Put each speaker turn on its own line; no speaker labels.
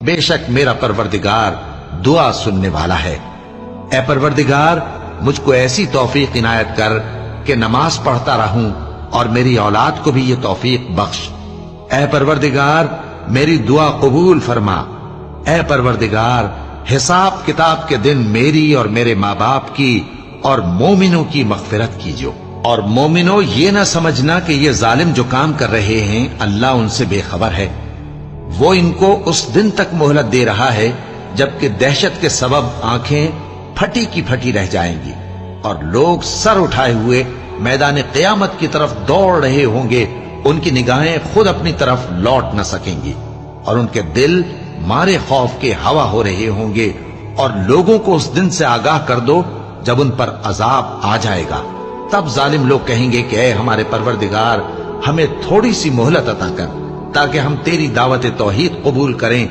بے شک میرا پروردگار دعا سننے والا ہے۔ اے پروردگار مجھ کو ایسی توفیق عنایت کر کہ نماز پڑھتا رہوں اور میری اولاد کو بھی یہ توفیق بخش۔ اے پروردگار میری دعا قبول فرما۔ اے پروردگار حساب کتاب کے دن میری اور میرے ماں باپ کی اور مومنوں کی مغفرت کیجو۔ اور مومنوں یہ نہ سمجھنا کہ یہ ظالم جو کام کر رہے ہیں اللہ ان سے بے خبر ہے، وہ ان کو اس دن تک مہلت دے رہا ہے جبکہ دہشت کے سبب آنکھیں پھٹی کی پھٹی رہ جائیں گی اور لوگ سر اٹھائے ہوئے میدان قیامت کی طرف دوڑ رہے ہوں گے، ان کی نگاہیں خود اپنی طرف لوٹ نہ سکیں گی اور ان کے دل مارے خوف کے ہوا ہو رہے ہوں گے۔ اور لوگوں کو اس دن سے آگاہ کر دو جب ان پر عذاب آ جائے گا، تب ظالم لوگ کہیں گے کہ اے ہمارے پروردگار ہمیں تھوڑی سی مہلت عطا کر تاکہ ہم تیری دعوت توحید قبول کریں